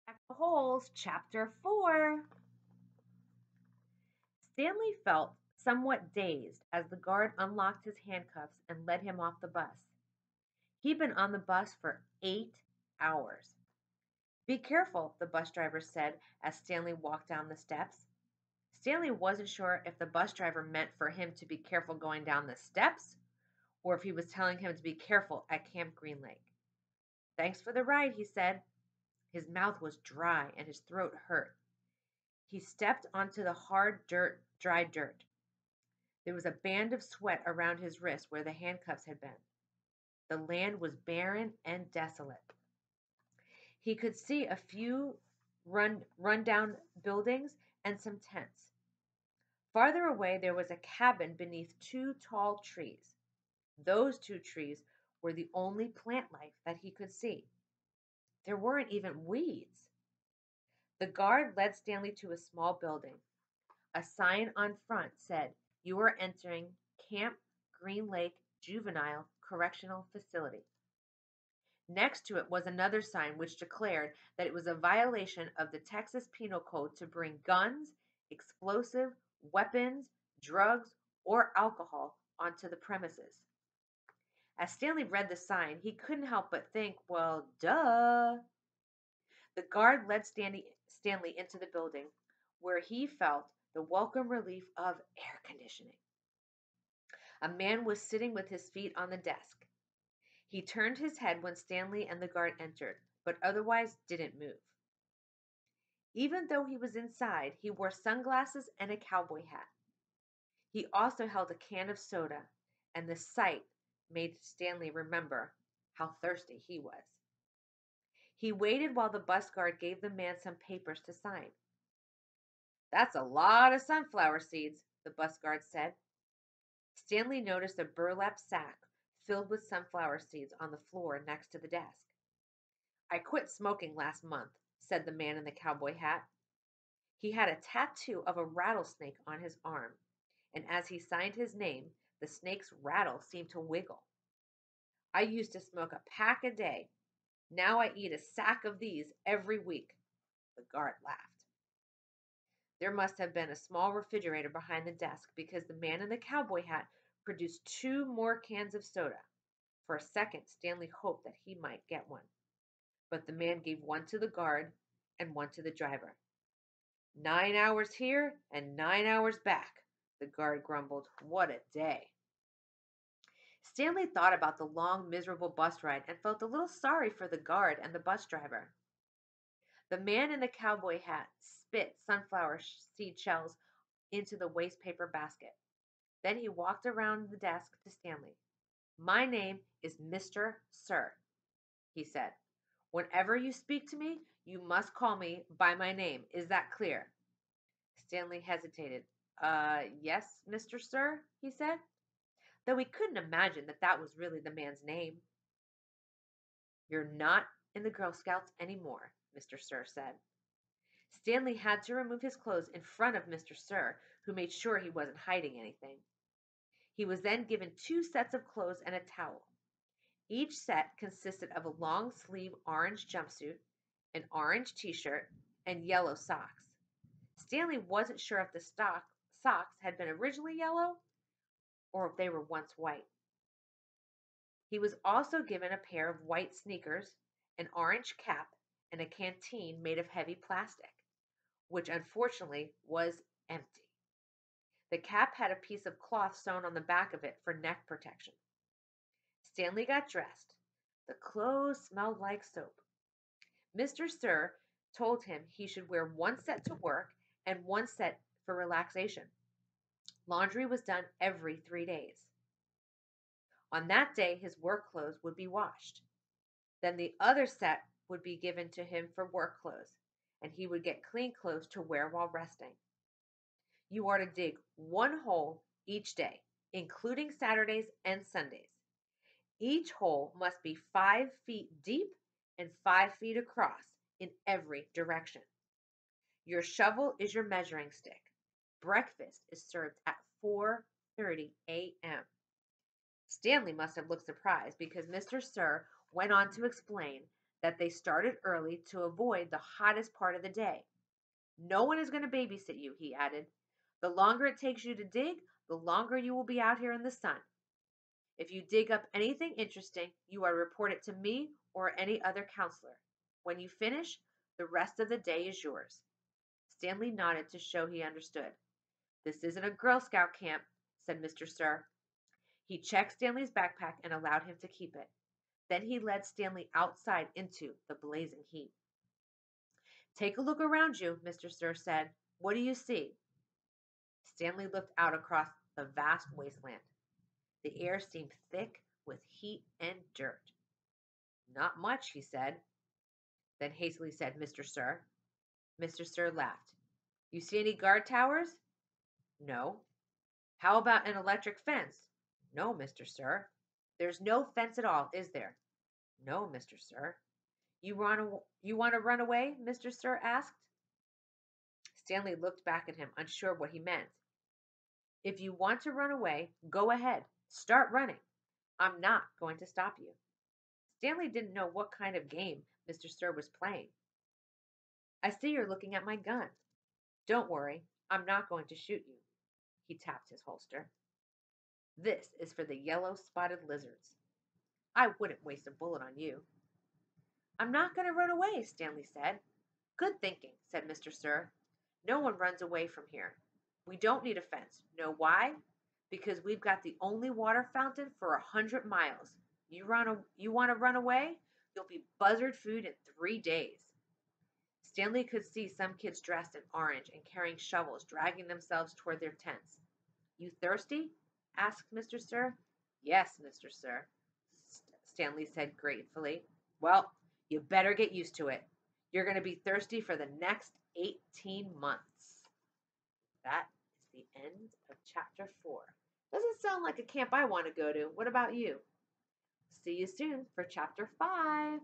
Back to Holes, Chapter 4. Stanley felt somewhat dazed as the guard unlocked his handcuffs and led him off the bus. He'd been on the bus for 8 hours. Be careful, the bus driver said as Stanley walked down the steps. Stanley wasn't sure if the bus driver meant for him to be careful going down the steps or if he was telling him to be careful at Camp Green Lake. Thanks for the ride, he said. His mouth was dry and his throat hurt. He stepped onto the hard dry dirt. There was a band of sweat around his wrist where the handcuffs had been. The land was barren and desolate. He could see a few run-down buildings and some tents. Farther away, there was a cabin beneath two tall trees. Those two trees were the only plant life that he could see. There weren't even weeds. The guard led Stanley to a small building. A sign on front said, "You are entering Camp Green Lake Juvenile Correctional Facility." Next to it was another sign which declared that it was a violation of the Texas Penal Code to bring guns, explosive, weapons, drugs, or alcohol onto the premises. As Stanley read the sign, he couldn't help but think, well, duh. The guard led Stanley into the building, where he felt the welcome relief of air conditioning. A man was sitting with his feet on the desk. He turned his head when Stanley and the guard entered, but otherwise didn't move. Even though he was inside, he wore sunglasses and a cowboy hat. He also held a can of soda, and the sight made Stanley remember how thirsty he was. He waited while the bus guard gave the man some papers to sign. "That's a lot of sunflower seeds," the bus guard said. Stanley noticed a burlap sack filled with sunflower seeds on the floor next to the desk. "I quit smoking last month," said the man in the cowboy hat. He had a tattoo of a rattlesnake on his arm, and as he signed his name, the snake's rattle seemed to wiggle. "I used to smoke a pack a day. Now I eat a sack of these every week." The guard laughed. There must have been a small refrigerator behind the desk because the man in the cowboy hat produced 2 more cans of soda. For a second, Stanley hoped that he might get one, but the man gave one to the guard and one to the driver. "9 hours here and 9 hours back," the guard grumbled. "What a day." Stanley thought about the long, miserable bus ride and felt a little sorry for the guard and the bus driver. The man in the cowboy hat spit sunflower seed shells into the waste paper basket. Then he walked around the desk to Stanley. "My name is Mr. Sir," he said. "Whenever you speak to me, you must call me by my name. Is that clear?" Stanley hesitated. Yes, Mr. Sir," he said, though he couldn't imagine that that was really the man's name. "You're not in the Girl Scouts anymore," Mr. Sir said. Stanley had to remove his clothes in front of Mr. Sir, who made sure he wasn't hiding anything. He was then given 2 sets of clothes and a towel. Each set consisted of a long-sleeve orange jumpsuit, an orange t-shirt, and yellow socks. Stanley wasn't sure if the socks had been originally yellow or if they were once white. He was also given a pair of white sneakers, an orange cap, and a canteen made of heavy plastic, which unfortunately was empty. The cap had a piece of cloth sewn on the back of it for neck protection. Stanley got dressed. The clothes smelled like soap. Mr. Sir told him he should wear 1 set to work and 1 set for relaxation. Laundry was done every 3 days. On that day, his work clothes would be washed. Then the other set would be given to him for work clothes, and he would get clean clothes to wear while resting. You are to dig 1 hole each day, including Saturdays and Sundays. Each hole must be 5 feet deep and 5 feet across in every direction. Your shovel is your measuring stick. Breakfast is served at 4:30 a.m. Stanley must have looked surprised because Mr. Sir went on to explain that they started early to avoid the hottest part of the day. No one is going to babysit you, he added. The longer it takes you to dig, the longer you will be out here in the sun. If you dig up anything interesting, you are to report it to me or any other counselor. When you finish, the rest of the day is yours. Stanley nodded to show he understood. This isn't a Girl Scout camp, said Mr. Sir. He checked Stanley's backpack and allowed him to keep it. Then he led Stanley outside into the blazing heat. Take a look around you, Mr. Sir said. What do you see? Stanley looked out across the vast wasteland. The air seemed thick with heat and dirt. Not much, he said. Then hastily said, Mr. Sir. Mr. Sir laughed. You see any guard towers? No. How about an electric fence? No, Mr. Sir. There's no fence at all, is there? No, Mr. Sir. You want to run away? Mr. Sir asked. Stanley looked back at him, unsure what he meant. If you want to run away, go ahead. Start running. I'm not going to stop you. Stanley didn't know what kind of game Mr. Sir was playing. I see you're looking at my gun. Don't worry, I'm not going to shoot you. He tapped his holster. This is for the yellow-spotted lizards. I wouldn't waste a bullet on you. I'm not going to run away, Stanley said. Good thinking, said Mr. Sir. No one runs away from here. We don't need a fence. Know why? Because we've got the only water fountain for 100 miles. You want to run away? You'll be buzzard food in 3 days. Stanley could see some kids dressed in orange and carrying shovels dragging themselves toward their tents. You thirsty? Asked Mr. Sir. Yes, Mr. Sir, Stanley said gratefully. Well, you better get used to it. You're going to be thirsty for the next 18 months. That is the end of chapter 4. Doesn't sound like a camp I want to go to. What about you? See you soon for chapter 5.